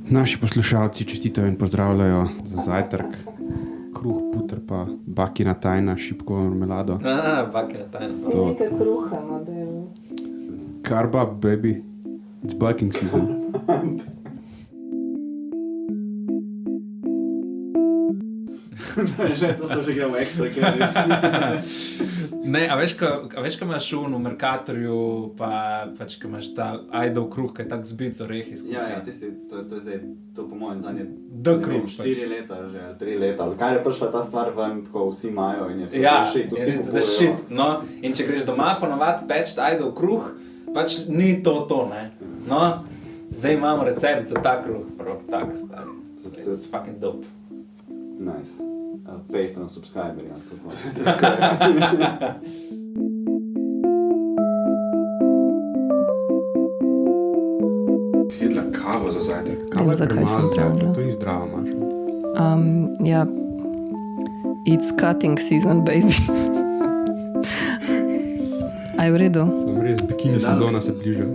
Naši poslušalci čestitajo in pozdravljajo za zajtrk. Kruh, puter pa bakina tajna, šipko marmelado. Bakina tajna. To nekaj kruha, model. Carb up, baby. It's baking season. To so že gremo ekstra kredici. Ne, a veš, ko imaš v Mercatorju, pač, ko imaš ta ajdov kruh, ki je tak zbit z orehi. Ja, tisti, to je zdaj, to po mojem zadnje, kruh, 4 leta že, 3 leta, ali kaj je prišla ta stvar ven, tako vsi imajo in je to shit, vsi kupujejo. Shit, no, in če greš doma ponovati peč ajdov kruh, pač ni to, ne. No, zdaj imamo recept za ta kruh, prav tak stari. It's fucking dope. Nice. Patreon subscriber, ja, tako. Si jedla kavo za zajtrk. Vem, zakaj sem pravila. To ni zdravo, Maša. Ja, it's cutting season, baby. A je v redu? Sem res, bikini sezona se bliža.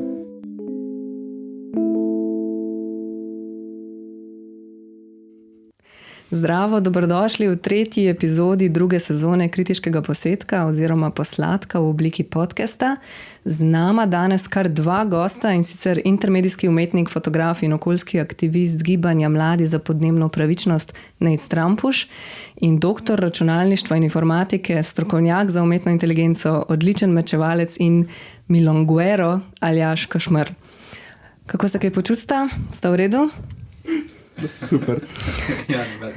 Zdravo, dobrodošli v 3. epizodi 2. sezone Kritiškega posetka oziroma posladka v obliki podcasta. Z nama danes kar 2 gosta, in sicer intermedijski umetnik, fotograf in okoljski aktivist gibanja Mladi za podnebno pravičnost Nejc Trampuš in doktor računalništva in informatike, strokovnjak za umetno inteligenco, odličen mečevalec in milonguero Aljaž Kašmr. Kako se kaj počutite? Sta v redu? Super. Ja, best.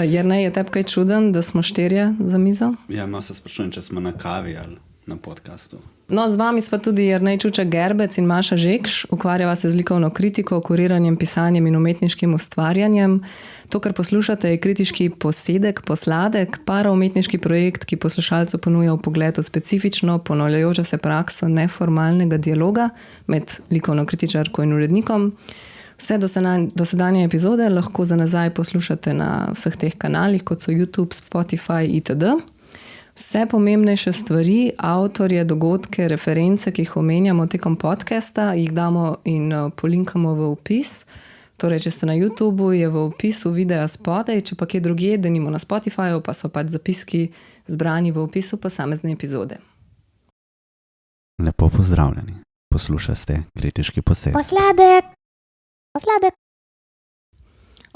Jernej, je tebi kaj čuden, da smo 4 za mizo? Ja, malo se sprašujem, če smo na kavi ali na podcastu. No, z vami sva tudi Jernej Čuček-Gerbec in Maša Žekš. Ukvarjava se z likovno kritiko, kuriranjem, pisanjem in umetniškim ustvarjanjem. To, kar poslušate, je kritiški posedek, posladek, paraumetniški projekt, ki poslušalcu ponuja vpogled v specifično, ponavljajočo se prakso neformalnega dialoga med likovno kritičarko in urednikom. Vse dosedanje epizode lahko za nazaj poslušate na vseh teh kanalih, kot so YouTube, Spotify itd. Vse pomembnejše stvari, avtorje, dogodke, reference, ki jih omenjamo tekom podcasta, jih damo in polinkamo v opis. Torej, če ste na YouTubeu, je v opisu videa spodaj, če pa kje drugje, denimo na Spotifyju, pa so pač zapiski zbrani v opisu posamezne epizode. Lepo pozdravljeni. Poslušate Kritiški posedek. Posladek.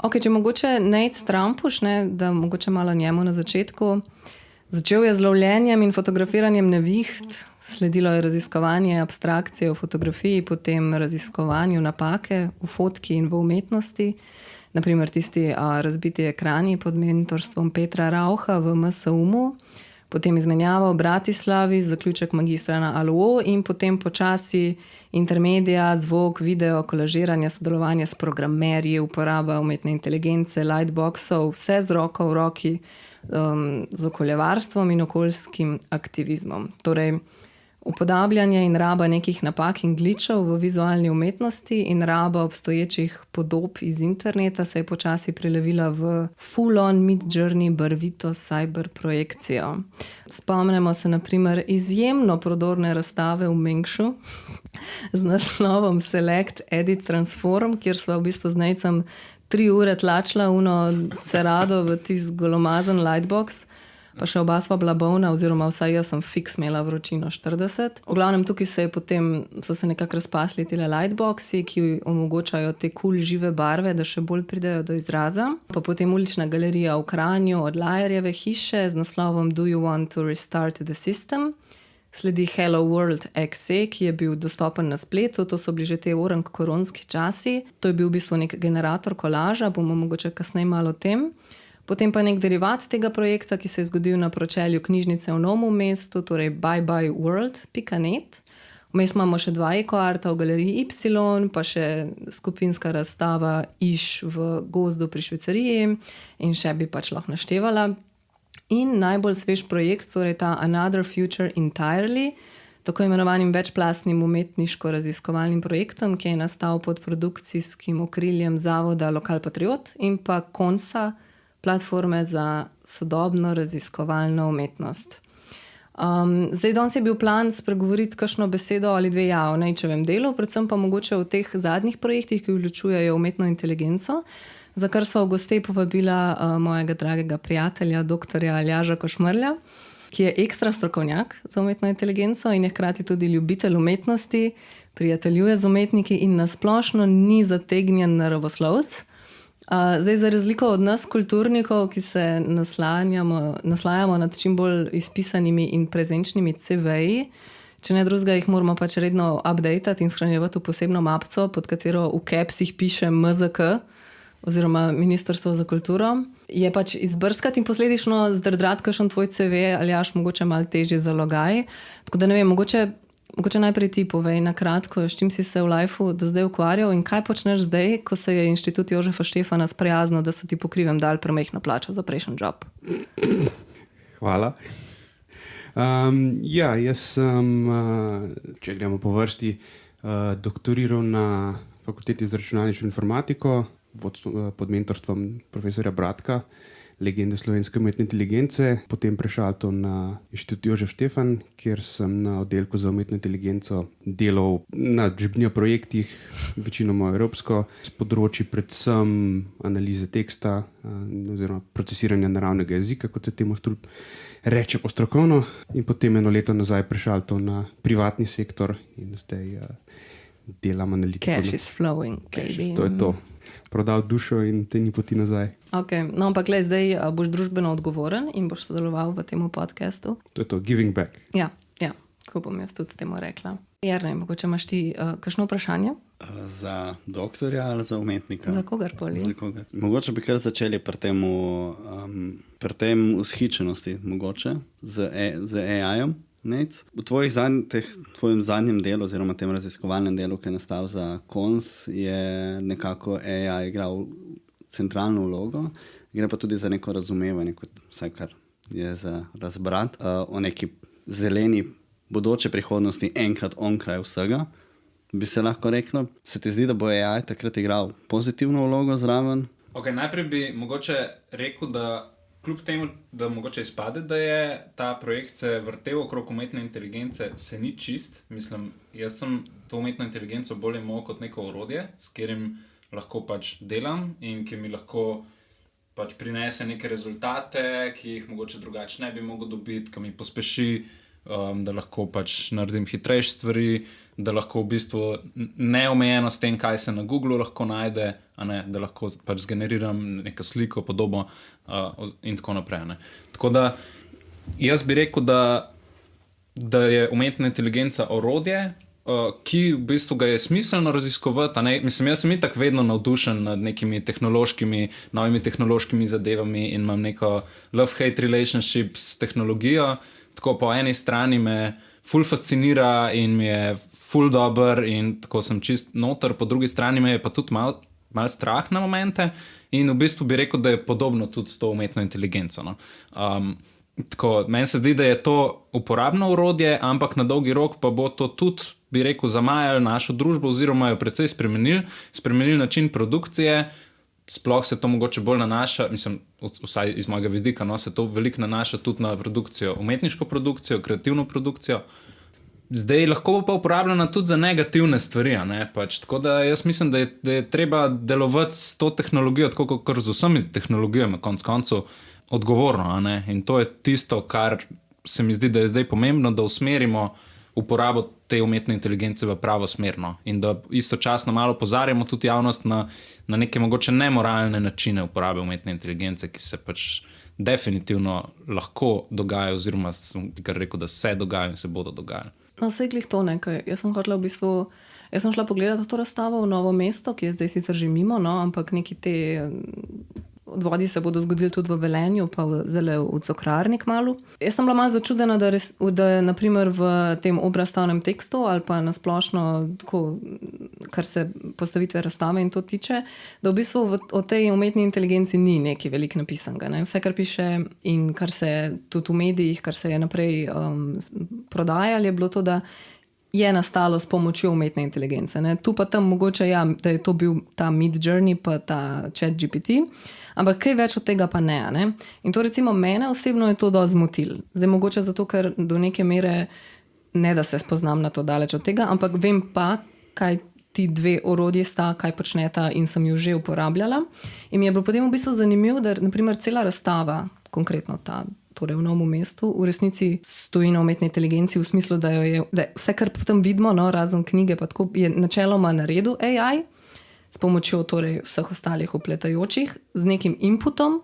Ok, če mogoče Nejc Trampuš, da mogoče malo njemu na začetku. Začel je z lovljenjem in fotografiranjem neviht, sledilo je raziskovanje abstrakcije v fotografiji, potem raziskovanju napake v fotki in v umetnosti. Naprimer tisti razbiti ekrani pod mentorstvom Petra Raucha v MSUM-u, potem izmenjava v Bratislavi, zaključek magistra na ALUO in potem počasi intermedija, zvok, video, kolažiranje, sodelovanje s programerji, uporaba umetne inteligence, lightboxov, vse z roko v roki, z okoljevarstvom in okoljskim aktivizmom. Torej, upodabljanje in raba nekih napak in glitchov v vizualni umetnosti in raba obstoječih podob iz interneta se je počasi prelevila v full-on mid-journey barvito cyber projekcijo. Spomnimo se na primer izjemno prodorne razstave v Mengšu z naslovom Select, Edit, Transform, kjer sva v bistvu z Nejcem 3 ure tlačila cerado v tisti golomazen lightbox. Pa še oba sva bila bolna, oziroma vsaj jaz sem fiks imela vročino 40. V glavnem tukaj so se nekako razpasli tile lightboxi, ki omogočajo te cool žive barve, da še bolj pridejo do izraza. Pa potem ulična galerija v Kranju od Lajerjeve hiše z naslovom Do you want to restart the system? Sledi Hello World XE, ki je bil dostopen na spletu, to so bili že te koronski časi. To je bil v bistvu nek generator kolaža, bomo mogoče kasneje malo o tem. Potem pa nek derivat tega projekta, ki se je zgodil na pročelju knjižnice v Novem mestu, torej byeByeWorld.net. Vmes imamo še 2 ekoarta v galeriji Y, pa še skupinska razstava Iš v gozdu pri Švicariji in še bi pač lahko naštevala. In najbolj svež projekt, torej ta Another Future Entirely, tako imenovanim večplastnim umetniško-raziskovalnim projektom, ki je nastal pod produkcijskim okriljem zavoda Lokal Patriot in pa Konsa, platforme za sodobno raziskovalno umetnost. Zdaj, danes je bil plan spregovoriti kakšno besedo ali dve o Nejčevem delu, predvsem pa mogoče o teh zadnjih projektih, ki vključujejo umetno inteligenco, za kar sva v goste povabila mojega dragega prijatelja, doktorja Aljaža Košmrlja, ki je ekstra strokovnjak za umetno inteligenco in je hkrati tudi ljubitelj umetnosti, prijateljuje z umetniki in nasplošno ni zategnjen naravoslovec. Zdaj, za razliko od nas, kulturnikov, ki se naslajamo nad čim bolj izpisanimi in prezenčnimi CV-ji, če ne drugega, jih moramo pač redno updatati in shranjevati v posebno mapco, pod katero v capsih piše MZK, oziroma Ministrstvo za kulturo, je pač izbrskati in posledično zdrdrati kakšen tvoj CV ali až mogoče malo težje zalogaj. Tako da ne vem, mogoče najprej ti povej na kratko, s čim si se v lifeu do zdaj ukvarjal in kaj počneš zdaj, ko se je Inštitut Jožefa Štefana sprijaznil, da so ti po krivem dali premajhno plačo za prejšnji job. Hvala. Jaz sem, če gremo po vrsti, doktoriral na Fakulteti za računalništvo in informatiko pod mentorstvom profesorja Bratka, legende slovenske umetne inteligence, potem prešal to na Inštitut Jožef Štefan, kjer sem na oddelku za umetno inteligenco delal na projektih, večinoma evropsko, s področji predvsem analize teksta oziroma procesiranja naravnega jezika, kot se temu reče po strokovno, in potem 1 leto nazaj prešal to na privatni sektor in zdaj delam analitiko. Cash is flowing, baby. To je to. Prodal dušo in te ni poti nazaj. Okay. No, ampak zdaj boš družbeno odgovoren in boš sodeloval v tem podcastu. To je to, giving back. Ja, tako bom jaz tudi temu rekla. Jernej, mogoče imaš ti kakšno vprašanje? Za doktorja ali za umetnika? Za kogarkoli. Mogoče bi kar začeli pri tem ushičenosti, mogoče, z AI-om. V tvojem zadnjem delu, oziroma tem raziskovalnem delu, ki je nastal za KONS, je nekako AI igral centralno vlogo, gre pa tudi za neko razumevanje, vsaj kar je za razbrati, o neki zeleni bodoče prihodnosti enkrat onkraj vsega, bi se lahko reklo. Se ti zdi, da bo AI takrat igral pozitivno vlogo zraven? Najprej bi mogoče rekel, da kljub temu, da mogoče izpade, da je ta projekt se vrtel okrog umetne inteligence, se ni čist. Mislim, jaz sem to umetno inteligenco bolj imel kot neko orodje, s katerim lahko pač delam in ki mi lahko pač prinese neke rezultate, ki jih mogoče drugače ne bi mogel dobiti, ki mi pospeši, da lahko pač naredim hitrejše stvari, da lahko v bistvu neomejeno s tem, kaj se na Googlu lahko najde, da lahko pač zgeneriram neko sliko, podobo in tako naprej. Tako da jaz bi rekel, da je umetna inteligenca orodje, ki v bistvu ga je smiselno raziskovati. Mislim, jaz sem itak vedno navdušen nad nekimi novimi tehnološkimi zadevami in imam neko love-hate relationship s tehnologijo. Tako po eni strani me ful fascinira in mi je ful dober in tako sem čist noter, po drugi strani me je pa tudi mal strah na momente in v bistvu bi rekel, da je podobno tudi s to umetno inteligenco. Tako, meni se zdi, da je to uporabno orodje, ampak na dolgi rok pa bo to tudi, bi rekel, zamajalo našo družbo oziroma jo precej spremenili način produkcije. Sploh se to mogoče bolj nanaša, mislim, vsaj iz mojega vidika, se to veliko nanaša tudi na produkcijo, umetniško produkcijo, kreativno produkcijo. Zdaj lahko bo pa uporabljena tudi za negativne stvari, pač. Tako da jaz mislim, da je treba delovati s to tehnologijo, tako kot z vsemi tehnologijami, konec koncev, odgovorno, in to je tisto, kar se mi zdi, da je zdaj pomembno, da usmerimo uporabo te umetne inteligence v pravo smer in da istočasno malo opozarjamo tudi javnost na neke mogoče nemoralne načine uporabe umetne inteligence, ki se pač definitivno lahko dogajajo, oziroma bi kar rekel, da se dogajajo in se bodo dogajali. No, vse glih to nekaj. Jaz sem šla pogledati to razstavo v Novo mesto, ki je zdaj sicer že mimo, ampak neki te odvodi se bodo zgodili tudi v Velenju, pa zelo v Cokrarni kmalu. Jaz sem bila malo začudena, da naprimer v tem obrazstavnem tekstu ali pa nasplošno, kar se postavitve razstave in to tiče, da v bistvu o tej umetni inteligenci ni nekaj veliko napisanega. Vse, kar piše in kar se tudi v medijih, kar se je naprej prodajalo, je bilo to, da je nastalo s pomočjo umetne inteligence. Ne. Tu pa tam mogoče, ja, da je to bil ta Midjourney pa ta ChatGPT, ampak kaj več od tega pa ne. In to recimo mene osebno je to dosti zmotil. Zdaj mogoče zato, ker do neke mere ne da se spoznam na to daleč od tega, ampak vem pa, kaj ti dve orodji sta, kaj počneta in sem jo že uporabljala. In mi je bilo potem v bistvu zanimivo, da naprimer cela razstava, konkretno ta, torej v Novem mestu, v resnici stoji na umetni inteligenci v smislu, da vse, kar potem vidimo, no, razen knjige, pa tako je načeloma naredil AI s pomočjo torej vseh ostalih upletajočih z nekim inputom.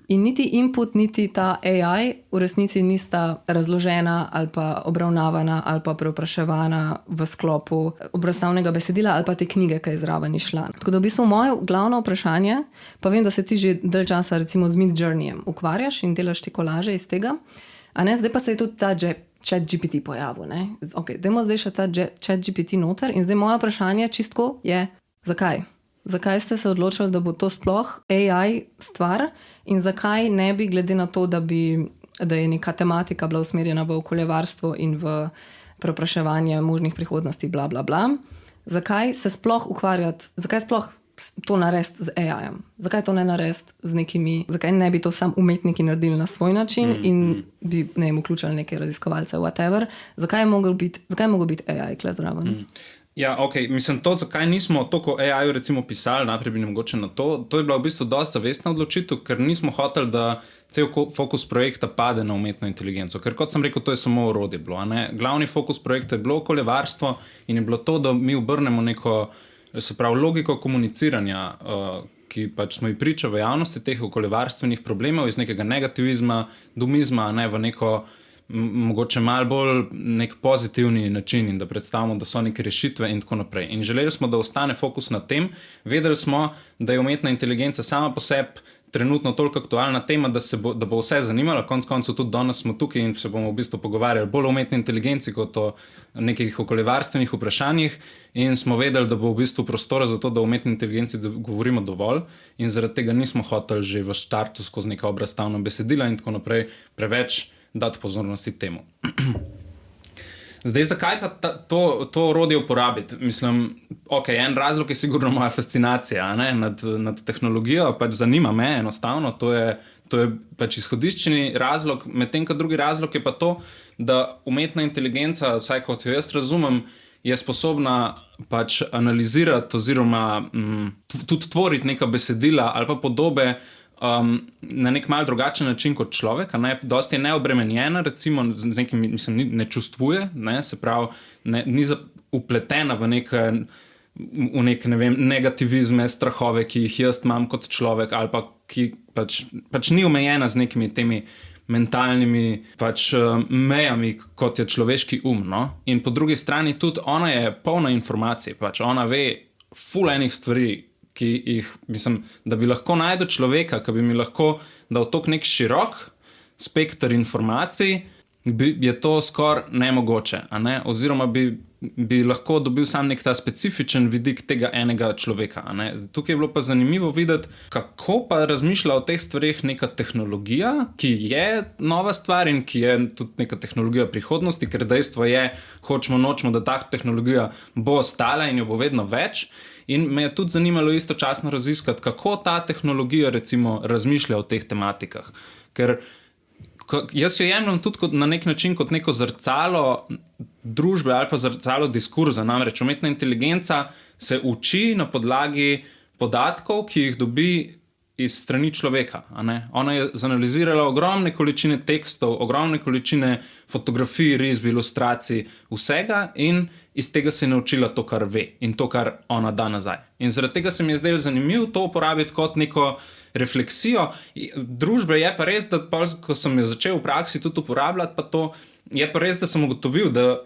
In niti input, niti ta AI v resnici nista razložena ali pa obravnavana ali pa preopraševana v sklopu obrazstavnega besedila ali pa te knjige, ki je zraven išla. Tako da v bistvu moje glavno vprašanje, pa vem, da se ti že dalj časa recimo z Midjourneyjem ukvarjaš in delaš ti kolaže iz tega, a ne, zdaj pa se je tudi ta ChatGPT pojavil, ne. Ok, dajmo zdaj še ta ChatGPT noter in zdaj moje vprašanje čistko je, zakaj? Zakaj ste se odločili, da bo to sploh AI stvar in zakaj ne bi, glede na to, da je neka tematika bila usmerjena v okoljevarstvo in v preopraševanje možnih prihodnosti, bla, bla, bla, zakaj se sploh ukvarjati, zakaj sploh to narediti z AI-jem? Zakaj to ne narediti z nekimi, zakaj ne bi to sam umetniki naredili na svoj način in bi, ne vem, vključili neke raziskovalce, whatever, zakaj je mogel biti AI kle zraven? Ja, ok, mislim to, zakaj nismo toliko AI-ju recimo pisali, najprej bi mogoče na to je bila v bistvu dosta zavestna odločitev, ker nismo hoteli, da cel fokus projekta pade na umetno inteligenco, ker kot sem rekel, to je samo orodje bilo, ne? Glavni fokus projekta je bilo okoljevarstvo in je bilo to, da mi obrnemo neko, se pravi, logiko komuniciranja, ki pač smo ji priča v javnosti teh okoljevarstvenih problemov iz nekega negativizma, domizma, ne, v neko mogoče malo bolj nek pozitivni način in da predstavimo, da so neke rešitve in tako naprej. In želeli smo, da ostane fokus na tem. Vedeli smo, da je umetna inteligenca sama po sebi trenutno toliko aktualna tema, da bo vse zanimala. Konec koncev tudi danes smo tukaj in se bomo v bistvu pogovarjali bolj o umetni inteligenci kot o nekih okoljevarstvenih vprašanjih in smo vedeli, da bo v bistvu prostora za to, da o umetni inteligenci govorimo dovolj in zaradi tega nismo hoteli že v štartu skozi neka obrazstavna besedila in tako naprej preveč dati pozornosti temu. Zdaj, zakaj pa to orodje uporabiti? Mislim, ok, en razlog je sigurno moja fascinacija, ne, nad tehnologijo, pač zanima me enostavno, to je pač izhodiščni razlog, medtem ko drugi razlog je pa to, da umetna inteligenca, vsaj kot jo jaz razumem, je sposobna pač analizirati oziroma tudi tvoriti neka besedila ali pa podobe na nek mal drugačen način kot človek, dosti je neobremenjena, recimo z nekim, mislim, ne čustvuje, ne, se pravi, ni upletena v nek, ne vem, negativizme, strahove, ki jih jaz imam kot človek, ali pa ki pač ni omejena z nekimi temi mentalnimi pač mejami, kot je človeški no? In po drugi strani tudi ona je polna informacij, pač ona ve ful enih stvari, ki jih, mislim, da bi lahko najdel človeka, ki bi mi lahko dal tok nek širok spekter informacij, je to skoraj nemogoče, a ne? Oziroma bi lahko dobil sam nek ta specifičen vidik tega enega človeka, a ne? Tukaj je bilo pa zanimivo videti, kako pa razmišlja o teh stvareh neka tehnologija, ki je nova stvar in ki je tudi neka tehnologija prihodnosti, ker dejstvo je, hočemo nočemo, da ta tehnologija bo ostala in jo bo vedno več. In me je tudi zanimalo istočasno raziskati, kako ta tehnologija recimo razmišlja o teh tematikah. Ker jaz jo jemljem tudi na nek način kot neko zrcalo družbe ali pa zrcalo diskurza. Namreč umetna inteligenca se uči na podlagi podatkov, ki jih dobi iz strani človeka. A ne? Ona je zanalizirala ogromne količine tekstov, ogromne količine fotografij, risb, ilustracij, vsega in iz tega se je naučila to, kar ve in to, kar ona da nazaj. In zaradi tega se mi je zdelo zanimivo to uporabiti kot neko refleksijo. Družbe je pa res, da ko sem jo začel v praksi tudi uporabljati, pa to je pa res, da sem ugotovil, da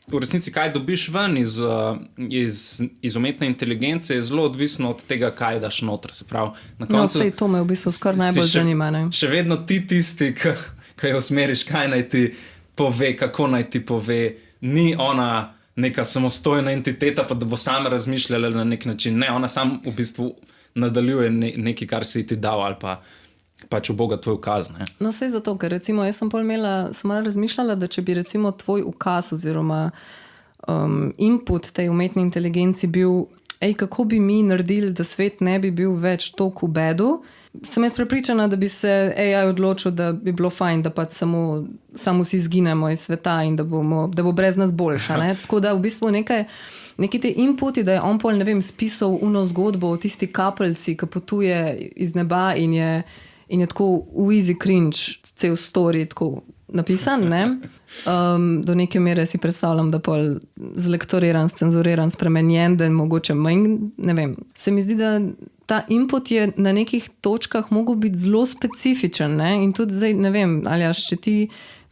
v resnici, kaj dobiš ven iz umetne inteligence, je zelo odvisno od tega, kaj daš noter. Se pravi, na koncu, no, sej to me v bistvu skoraj najbolj zanima. Še vedno ti tisti, ki jo usmeriš, kaj naj ti pove, kako naj ti pove. Ni ona neka samostojna entiteta, pa da bo sama razmišljala na nek način. Ne, ona sam v bistvu nadaljuje nekaj, kar si ti dal ali pa pač v Boga tvoj ukaz. Ne? No, sej zato, ker recimo jaz sem malo razmišljala, da če bi recimo tvoj ukaz oziroma input tej umetni inteligenci bil, kako bi mi naredili, da svet ne bi bil več toliko v bedu. Sem jaz prepričana, da bi se AI odločil, da bi bilo fajn, da pač samo vsi izginemo iz sveta in da bo brez nas boljša. Ne? Tako da v bistvu neki te inputi, da je on pol, ne vem, spisal uno zgodbo o tisti kapljici, ki potuje iz neba in je tako v easy cringe cel story tako napisan, ne? Do neke mere si predstavljam, da pol zlektoriran, scenzuriran, spremenjen, da je mogoče manj, ne vem. Se mi zdi, da ta input je na nekih točkah mogel biti zelo specifičen, ne? In tudi zdaj, ne vem, Aljaž, če ti,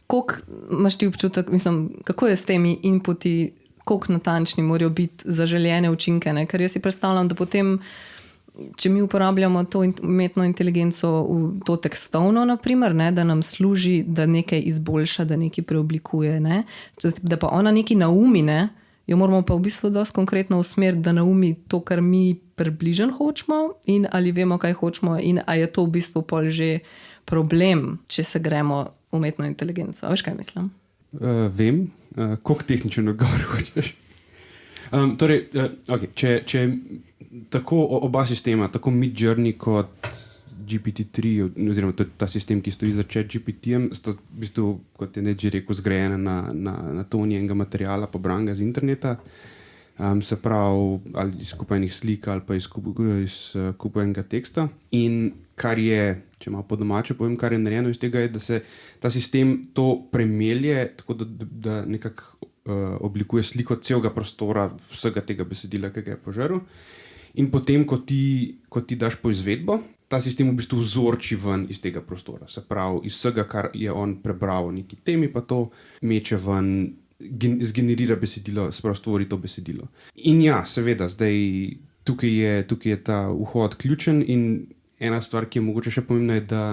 koliko imaš ti občutek, mislim, kako je s temi inputi, koliko natančni morajo biti zaželjene učinke, ne? Ker jaz si predstavljam, da potem, če mi uporabljamo to umetno inteligenco v to tekstovno, naprimer, ne, da nam služi, da nekaj izboljša, da nekaj preoblikuje, ne, da pa ona nekaj naumi, ne, jo moramo pa v bistvu dosti konkretno usmeriti, da naumi to, kar mi približno hočemo in ali vemo, kaj hočemo in ali je to v bistvu pol že problem, če se gremo umetno inteligenco. Veš, kaj mislim? Vem, koliko tehničen odgovor hočeš. Torej, okay, če tako oba sistema, tako Midjourney kot GPT-3, oziroma ta sistem, ki stoji za ChatGPT-jem, sta v bistvu, kot je že rekel, zgrajena na toni enega materiala, pobranega z interneta, se pravi, ali iz kupenih slik ali pa iz kupenega teksta. In kar je, če malo po domače povem, kar je narejeno iz tega, je, da se ta sistem to premelje, tako da nekako oblikuje sliko celega prostora, vsega tega besedila, ki ga je požrl. In potem, ko ti daš poizvedbo, ta sistem v bistvu vzorči ven iz tega prostora. Se pravi, iz vsega, kar je on prebral o neki temi, pa to meče ven, zgenerira besedilo, se pravi, stvori to besedilo. In ja, seveda, zdaj tukaj je ta vhod ključen in ena stvar, ki je mogoče še pomembna, je, da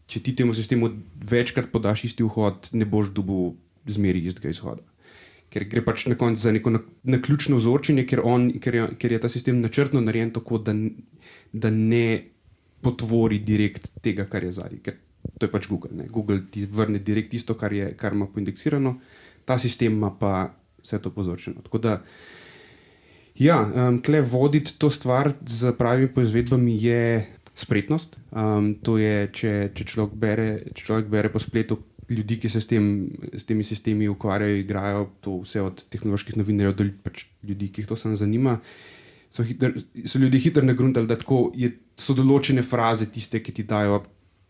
če ti temu sistemu večkrat podaš isti vhod, ne boš dobil zmeri istega izhoda. Ker gre pač na koncu za neko naključno vzorčenje, ker je ta sistem načrtno narejen tako, da ne potvori direkt tega, kar je zadaj. Ker to je pač Google. Ne? Google ti vrne direkt tisto, kar ima poindeksirano, ta sistem ima pa vse to pozorčeno. Tako da, ja, tle voditi to stvar z pravimi poizvedbami je spretnost. To je, če človek bere po spletu ljudi, ki se s temi sistemi ukvarjajo, igrajo, to vse od tehnoloških novinarjev do pač ljudi, ki jih to samo zanima, so ljudje hitro nagruntali, da so določene fraze tiste, ki ti dajo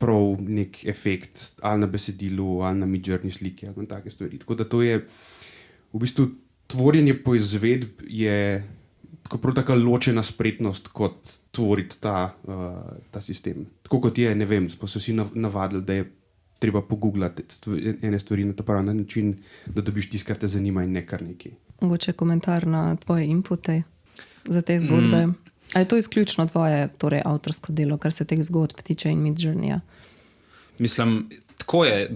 prav nek efekt, ali na besedilu, ali na Midjourney sliki, ali na take stvari. Tako da to je, v bistvu, tvorjenje poizvedb je tako ločena spretnost, kot tvoriti ta sistem. Tako kot je, ne vem, smo se vsi navadili, da je treba pogooglati ene stvari na ta pravi način, da dobiš tisto, kar te zanima in ne kar nekaj. Mogoče komentar na tvoje inpute za te zgodbe. A je to izključno tvoje, torej avtorsko delo, kar se teh zgodb tiče in Midjourneyja? Mislim, tako je.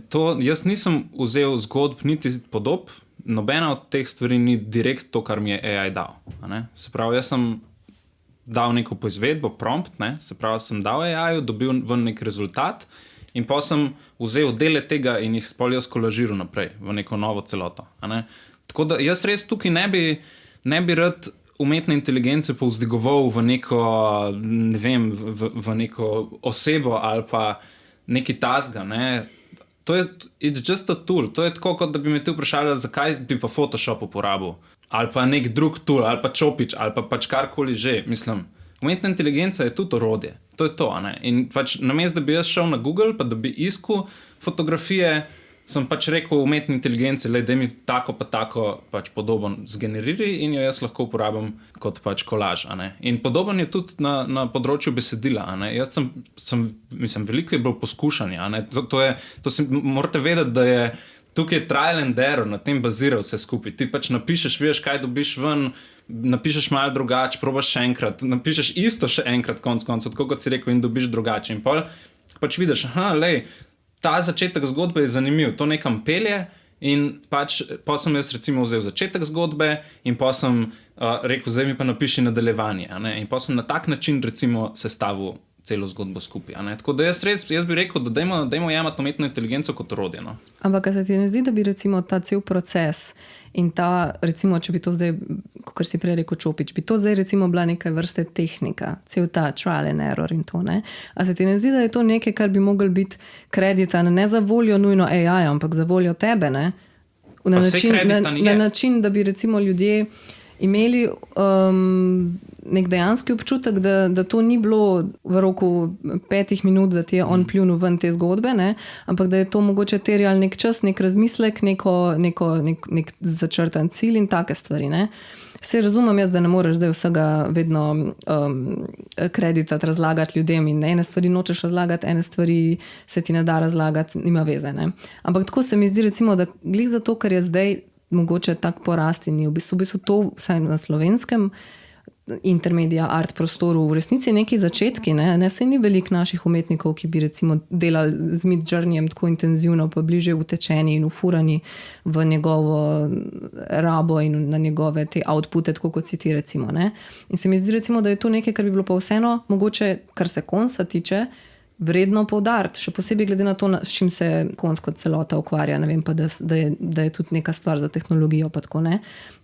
Jaz nisem vzel zgodb niti podob, nobena od teh stvari ni direkt to, kar mi je AI dal. Se pravi, jaz sem dal neko poizvedbo, prompt, se pravi, sem dal AI-ju, dobil ven nek rezultat, in pa sem vzel dele tega in jih jaz kolažiral naprej v neko novo celoto. Tako da jaz res tukaj ne bi rad umetne inteligence povzdigoval v neko, ne vem, v neko osebo ali pa neki tasga. To je, it's just a tool. To je tako, kot da bi me ti vprašali, zakaj bi pa Photoshop uporabil. Ali pa nek drug tool, ali pa Chopič, ali pa pač karkoli že. Mislim, umetna inteligenca je tudi orodje. To je to, In pač namesto, da bi jaz šel na Google, pa da bi iskal fotografije, sem pač rekel umetni inteligenci, da mi tako pa tako pač podoben zgeneriri in jo jaz lahko uporabim kot pač kolaž. In podoben je tudi na področju besedila. Jaz mislim, veliko je bilo poskušanja. Morate vedeti, da je tukaj trial and error, na tem bazira vse skupaj. Ti pač napišeš, veš, kaj dobiš ven, napišeš malo drugače, probaš še enkrat, napišeš isto še enkrat konc, tako kot si rekel, in dobiš drugače. In pol pač vidiš, ta začetek zgodbe je zanimiv, to nekam pelje in pač pa sem jaz recimo vzel začetek zgodbe in pa sem rekel, zdaj mi pa napiši nadaljevanje. In pa sem na tak način recimo sestavil celo zgodbo skupaj. Tako da jaz bi rekel, da dajmo jemati umetno inteligenco kot orodje. Ampak se ti ne zdi, da bi recimo ta cel proces In ta, recimo, če bi to zdaj, kot si prej rekel Čopič, bi to zdaj recimo bila neka vrste tehnika, cel ta trial and error in to, ne? A se ti ne zdi, da je to nekaj, kar bi mogel biti kreditan, ne za voljo nujno AI, ampak za voljo tebe, ne? Na način, da bi recimo ljudje imeli nek dejanski občutek, da to ni bilo v roku 5 minut, da ti je on pljunil ven te zgodbe, ne? Ampak da je to mogoče terjal nek čas, nek razmislek, nek začrtan cilj in take stvari. Ne? Vse razumem jaz, da ne moreš zdaj vsega vedno kreditati, razlagati ljudem in ene stvari nočeš razlagati, ene stvari se ti ne da razlagati, nima veze. Ne? Ampak tako se mi zdi recimo, da glih zato, ker je zdaj mogoče tak porast in je v bistvu to vsaj na slovenskem intermedia art prostoru v resnici neki začetki, ne se ni veliko naših umetnikov, ki bi recimo delali z Midjourneyjem tako intenzivno, pa bliže utečeni in ufurani v njegovo rabo in na njegove te outpute, tako kot si ti recimo. Ne? In se mi zdi recimo, da je to nekaj, kar bi bilo pa vseeno mogoče, kar se konca tiče, vredno poudariti, še posebej glede na to, s čim se konc kot celota ukvarja, ne vem pa, da je tudi neka stvar za tehnologijo pa tako, ne.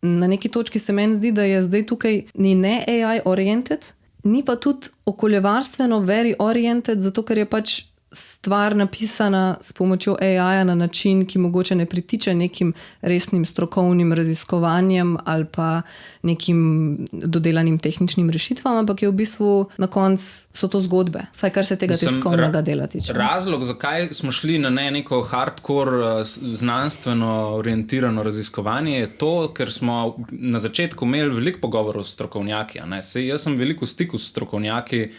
Na neki točki se meni zdi, da je zdaj tukaj ni ne AI oriented, ni pa tudi okoljevarstveno very oriented, zato ker je pač stvar napisana s pomočjo AI-ja na način, ki mogoče ne pritiče nekim resnim strokovnim raziskovanjem ali pa nekim dodelanim tehničnim rešitvam, ampak je v bistvu na koncu so to zgodbe, vsaj kar se tega tiskovnega dela tiče. Razlog, zakaj smo šli na neko hardcore znanstveno orientirano raziskovanje, je to, ker smo na začetku imeli veliko pogovorov s strokovnjaki. Sej jaz sem veliko v stiku s strokovnjaki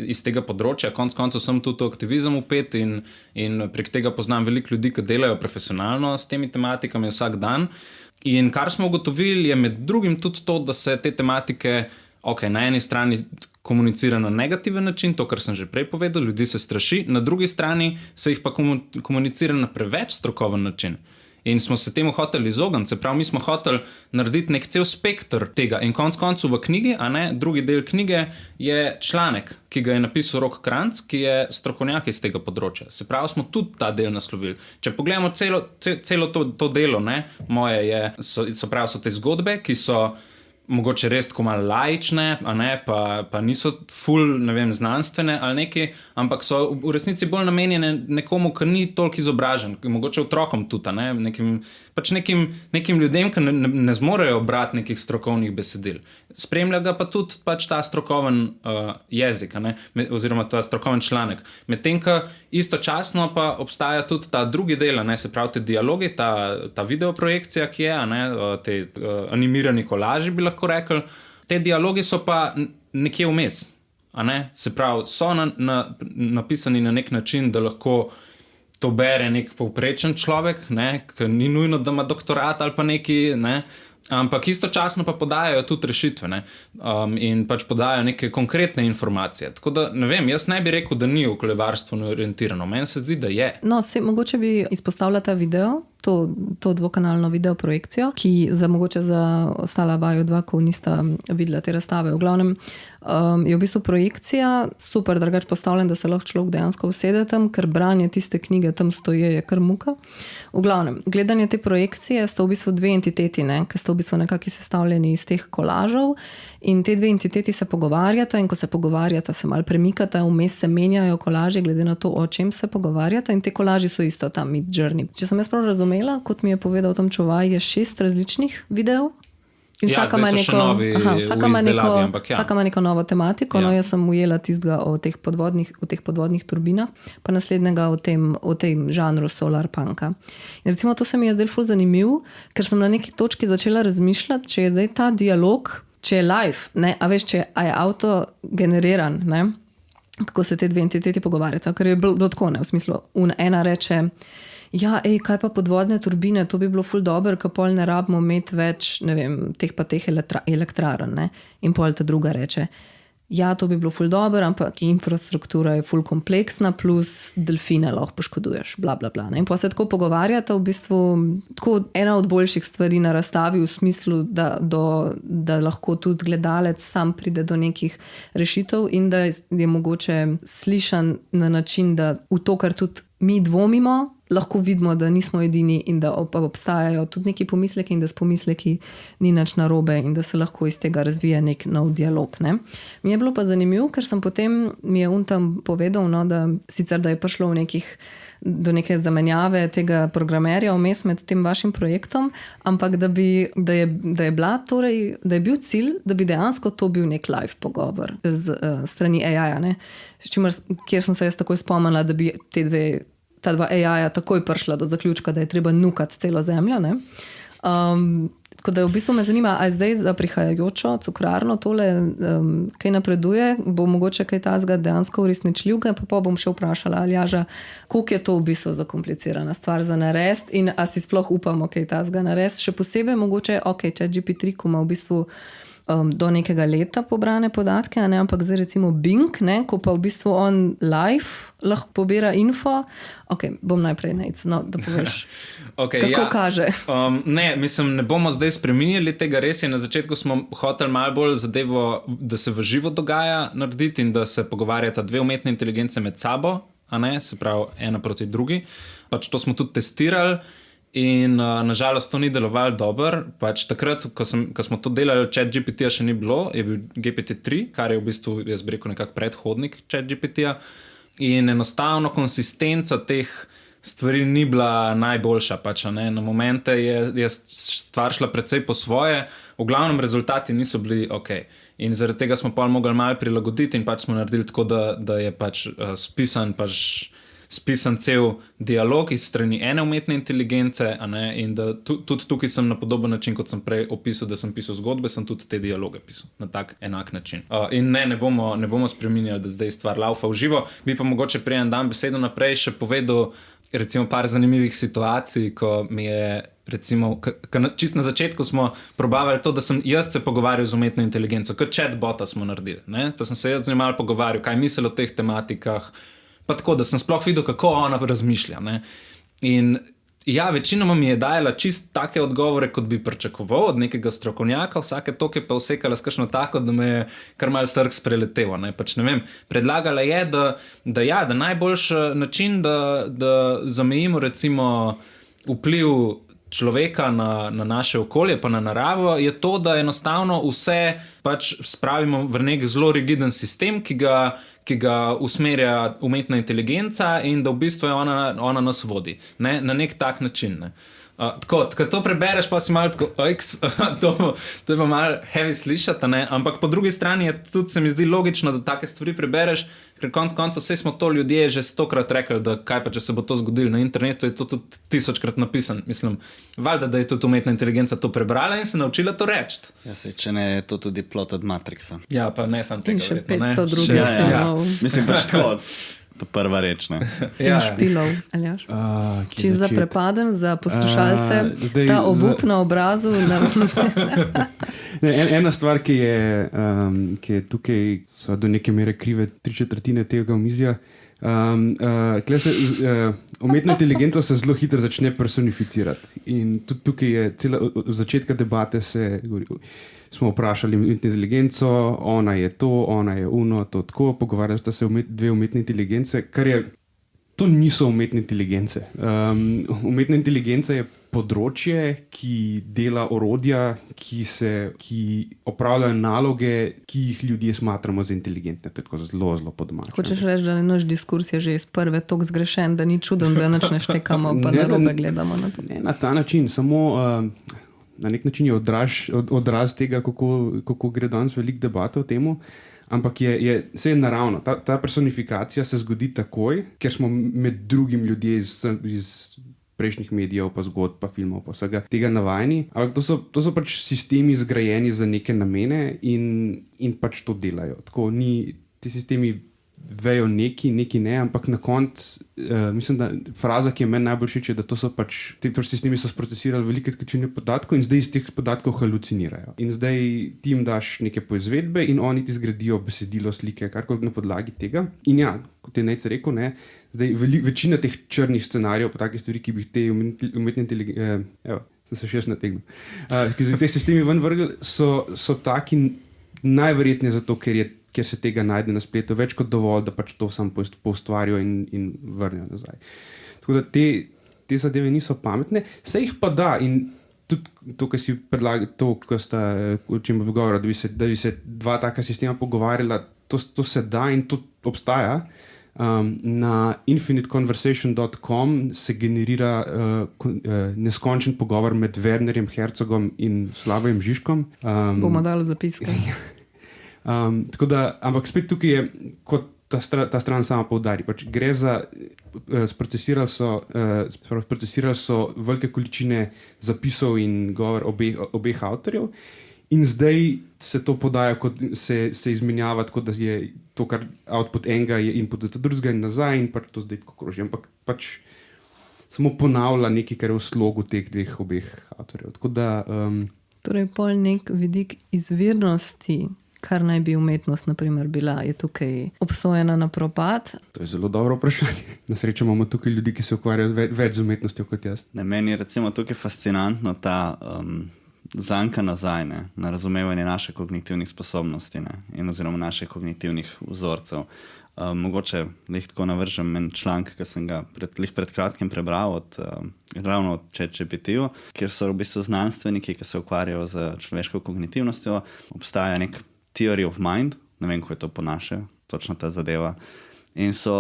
iz tega področja, konec koncev sem tudi v aktivizem vpet in prek tega poznam veliko ljudi, ki delajo profesionalno s temi tematikami vsak dan. In kar smo ugotovili, je med drugim tudi to, da se te tematike na eni strani komunicira na negativen način, to, kar sem že prej povedal, ljudi se straši, na drugi strani se jih pa komunicira na preveč strokoven način. In smo se temu hoteli izogniti, se pravi, mi smo hoteli narediti nek cel spektr tega. In konec koncev v knjigi, drugi del knjige je članek, ki ga je napisal Rok Kranjc, ki je strokovnjak iz tega področja. Se pravi, smo tudi ta del naslovili. Če pogledamo celo to delo, moje so te zgodbe, ki so mogoče res tako malo laične, pa niso ful, ne vem, znanstvene ali nekaj, ampak so v resnici bolj namenjene nekomu, ki ni toliko izobražen, mogoče otrokom tudi, nekim ljudem, ki ne zmorejo brati nekih strokovnih besedil. Spremlja ga pa tudi ta strokoven jezik, oziroma ta strokoven članek. Medtem, ko istočasno pa obstaja tudi ta drugi del, se pravi te dialogi, ta videoprojekcija, ki je, te animirani kolaži, bi lahko rekel. Te dialogi so pa nekje vmes, se pravi, so napisani na nek način, da lahko to bere nek povprečen človek, ki ni nujno, da ima doktorat ali pa neki, ampak istočasno pa podajajo tudi rešitve, in pač podajajo neke konkretne informacije. Tako da, ne vem, jaz ne bi rekel, da ni okoljevarstveno orientirano. Meni se zdi, da je. No, mogoče bi izpostavila ta video, to dvokanalno video projekcijo, ki mogoče za ostala vaju dva, ko nista videla te razstave. V glavnem je v bistvu projekcija super drugače postavljen, da se lahko človek dejansko usede tam, ker branje tiste knjige tam stoje je kar muka. V glavnem, gledanje te projekcije sta v bistvu dve entiteti, ki sta v bistvu nekako sestavljeni iz teh kolažov in te dve entiteti se pogovarjata in ko se pogovarjata, se malo premikata, vmes se menjajo kolaži glede na to, o čem se pogovarjata in te kolaži so isto tam Midjourney. Če sem jaz prav razumela, kot mi je povedal tam čuvaj, je 6 različnih videov. In vsaka ima neko novo tematiko. Ja. No, jaz sem ujela tistega o teh podvodnih turbinah, pa naslednjega o tem žanru solar punka. In recimo to se mi je zdaj ful zanimiv, ker sem na neki točki začela razmišljati, če je zdaj ta dialog, če je live, a veš, če je avto generiran, kako se te dve entiteti pogovarjata, ker je bilo tako, v smislu, ena reče, ja, kaj pa podvodne turbine, to bi bilo ful dobro, ker pol ne rabimo imeti več, ne vem, teh elektrarn, in pol ta druga reče, ja, to bi bilo ful dobro, ampak infrastruktura je ful kompleksna, plus delfine lahko poškoduješ, bla, bla, bla. In pa se tako pogovarjata, v bistvu tako ena od boljših stvari na razstavi v smislu, da lahko tudi gledalec sam pride do nekih rešitev in da je mogoče slišan na način, da v to, kar tudi mi dvomimo, lahko vidimo, da nismo edini in da obstajajo tudi neki pomisleki in da s pomisleki ni nič narobe in da se lahko iz tega razvije nek nov dialog. Ne. Mi je bilo pa zanimivo, ker sem potem, mi je tam povedal, no, da sicer da je prišlo do neke zamenjave tega programerja vmes med tem vašim projektom, ampak da je bil cilj, da bi dejansko to bil nek live pogovor z strani AI-ja, ne. Kjer sem se jaz takoj spomnila, da bi ta dva AI-ja takoj prišla do zaključka, da je treba nukati celo zemljo. Ne? Tako da v bistvu me zanima, a je zdaj za prihajajočo cukrarno tole, kaj napreduje, bo mogoče kaj tazga dejansko uresničljivega, pa bom še vprašala Aljaža, koliko je to v bistvu zakomplicirana stvar za narediti in a si sploh upamo kaj tazga narediti. Še posebej mogoče, ChatGPT, ko ima v bistvu do nekega leta pobrane podatke, a ne, ampak zdaj recimo Bing, ne, ko pa v bistvu on live lahko pobira info. Bom najprej da poveš, kako kaže. Ne bomo zdaj spreminjali tega, res je, na začetku smo hoteli malo bolj zadevo, da se v živo dogaja narediti in da se pogovarjata dve umetne inteligence med sabo, a ne, se pravi ena proti drugi. Pač to smo tudi testirali. In nažalost to ni delovalo dobro. Pač takrat, ko smo to delali, ChatGPT-ja še ni bilo, je bil GPT-3, kar je v bistvu, jaz bi rekel, nekak predhodnik ChatGPT-ja. In enostavno konsistenca teh stvari ni bila najboljša. Pač, ne? Na momente je stvar šla precej po svoje, v glavnem rezultati niso bili ok. In zaradi tega smo pa mogli malo prilagoditi in pač smo naredili tako, da je pač spisan cel dialog iz strani ene umetne inteligence, a ne, in da tudi tukaj sem na podoben način, kot sem prej opisal, da sem pisal zgodbe, sem tudi te dialoge pisal na tak enak način. In ne bomo spreminjali, da zdaj stvar laufa v živo. Bi pa mogoče prej dam besedo naprej še povedal recimo par zanimivih situacij, ko mi je recimo, čist na začetku smo probavali to, da sem jaz se pogovarjal z umetno inteligenco, kot chatbota smo naredili, ne? Pa sem se jaz z njim malo pogovarjal, kaj misli o teh tematikah, pa tako, da sem sploh videl, kako ona razmišlja. Ne? In ja, večinoma mi je dajala čist take odgovore, kot bi pričakoval od nekega strokovnjaka, vsake toke pa vsekala s kakšno tako, da me je kar mal srks preletevo. Ne? Pač ne vem, predlagala je, da najboljši način, da zamejimo recimo vpliv človeka na naše okolje, pa na naravo, je to, da enostavno vse pač spravimo v nek zelo rigiden sistem, ki ga usmerja umetna inteligenca in da v bistvu je ona nas vodi. Ne? Na nek tak način. Ne? Tako, ko to prebereš, pa si malo tako, to je pa malo heavy slišati, ne? Ampak po drugi strani je tudi, se mi zdi logično, da take stvari prebereš, ker konec koncev vse smo to ljudje že 100-krat rekli, da kaj pa, če se bo to zgodilo na internetu, je to tudi 1000-krat napisan. Mislim, valjda, da je tudi umetna inteligenca to prebrala in se naučila to reči. Ja, če ne, je to tudi plot od Matrixa. Ja, pa ne sam tega. In še verjetno, 500 drugih filmov. Mislim, pač tako, to prva reč, ne. In špilov, Aljaž. Čisto zaprepaden za poslušalce, ta obup na obrazu. Ena stvar, ki je tukaj, so do neke mere krive 3/4 tega omizja. Umetna inteligenca se zelo hitro začne personificirati. In tudi tukaj je od začetka debate smo vprašali umetno inteligenco, ona je to, ona je uno, to tako, pogovarjali sta se dve umetne inteligence, to niso umetne inteligence. Umetna inteligenca je področje, ki dela orodja, ki opravljajo naloge, ki jih ljudje smatramo za inteligentne. To je tako zelo, zelo podmačno. Hočeš reči, da naš diskurs je že iz prve toliko zgrešen, da ni čuden, da nič ne štekamo, pa narobe gledamo na to. Ne, na ta način, samo na nek način je odraz tega, kako gre danes veliko debate o temu. Ampak vse je naravno. Ta personifikacija se zgodi takoj, ker smo med drugim ljudje iz prejšnjih medijev, pa zgodb, pa filmov, pa vsega tega navajeni. Ampak to so pač sistemi zgrajeni za neke namene in pač to delajo. Tako ti sistemi vejo neki ne, ampak na koncu mislim, da fraza, ki je meni najbolj všeč, je, da to so pač, ti sistemi so sprocesirali velike količine podatkov in zdaj iz teh podatkov halucinirajo. In zdaj ti jim daš neke poizvedbe in oni ti zgradijo besedilo, slike, karkoli na podlagi tega. In ja, kot je Nejc rekel, ne, zdaj večina teh črnih scenarijev, pa take stvari, ki bi te umetne inteligence, sem se še jaz nategnil, ki so teh sistemi ven vrgli, so taki najverjetneje zato, ker se tega najde na spletu, več kot dovolj, da pač to sam poustvarijo in vrnejo nazaj. Tako da te zadeve niso pametne, se jih pa da in tudi to, kar si predlagal, to, kar sta, o čem bo govora, da bi se dva taka sistema pogovarjala, to se da in to obstaja. Na infiniteconversation.com se generira neskončen pogovor med Wernerjem Herzogom in Slavojem Žižkom. Bomo dali zapiske. Tako da, ampak spet tukaj je, kot ta stran sama poudari, pač gre za procesirali so velike količine zapisov in govor obeh avtorjev in zdaj se to podaja, kot se izmenjava, tako da je to, kar output enega je input drugega in nazaj in pač to zdaj tako kroži, ampak pač samo ponavlja nekaj, kar je v slogu teh dveh obeh avtorjev. Tako da... Torej, pol nek vidik izvirnosti, kar naj bi umetnost, na primer, bila, je tukaj obsojena na propad? To je zelo dobro vprašanje. Na srečo imamo tukaj ljudi, ki se ukvarjajo več z umetnostjo kot jaz. Meni je recimo tukaj fascinantno ta zanka nazaj, na razumevanje naših kognitivnih sposobnosti in oziroma naših kognitivnih vzorcev. Mogoče lahko navržem en članek, ki sem ga pred kratkim prebral ravno od ChatGPT-ju, kjer so v bistvu znanstveniki, ki se ukvarjajo z človeško kognitivnostjo. Obstaja nek theory of mind, ne vem, ko je to po naše, točno ta zadeva. In so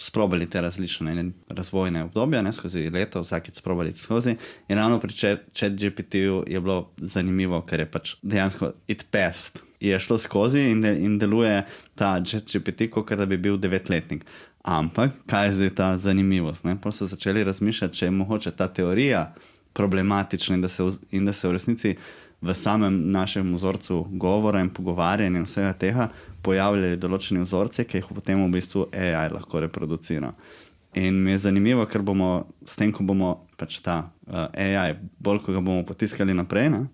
sprobali te različne razvojne obdobja, skozi leto, vsakeč sprobali skozi. In ravno pri ChatGPT-ju je bilo zanimivo, ker je pač dejansko it passed. Je šlo skozi in deluje ta ChatGPT, kot da bi bil 9-letnik. Ampak, kaj je zdaj ta zanimivost? Potem so začeli razmišljati, če je mogoče ta teorija problematična in da se v resnici v samem našem vzorcu govora in pogovarjanja in vsega tega pojavljali določeni vzorci, ki jih potem v bistvu AI lahko reproducira. In mi je zanimivo, ker bomo s tem, ko bomo pač ta AI, bolj ko ga bomo potiskali naprej,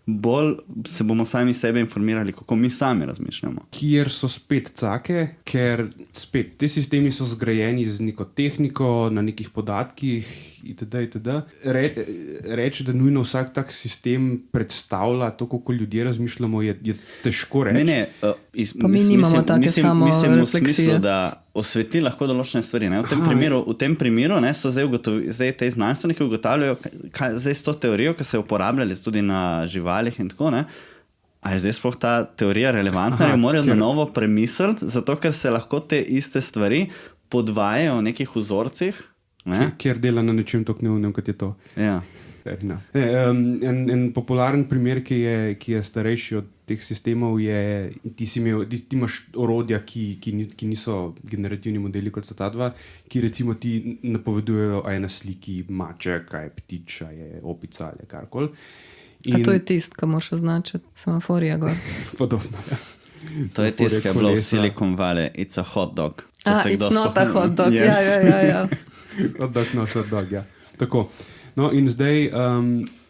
bolj se bomo sami sebe informirali, kako mi sami razmišljamo. Kjer so spet cake, ker spet te sistemi so zgrajeni z neko tehniko, na nekih podatkih itd. Reči, da nujno vsak tak sistem predstavlja to, kako ljudje razmišljamo, je težko reči. Pa mi nimamo take samo refleksije. Mislim v smislu, da osvetli lahko določene stvari. V tem primeru so zdaj te znanstveniki ugotavljajo, zdaj s to teorijo, ki se je uporabljali tudi na živalih in tako, a je zdaj sploh ta teorija relevantna, jo morajo na novo premisliti, zato ker se lahko te iste stvari podvajajo v nekih vzorcih. Kjer dela na nečem tako neumnem, kot je to. Ja. En popularen primer, ki je starejši od teh sistemov, je, ti imaš orodja, ki niso generativni modeli, kot so ta dva, ki recimo ti napovedujejo, a je na sliki maček, a je ptič, a je opica ali karkoli. A to je tist, ki moraš označiti semaforija gor. Podobno, ja. To je tist, ki je bilo v Silicon Valley, it's a hot dog. It's not a hot dog, ja. Hot dog, ja. Tako. No, in zdaj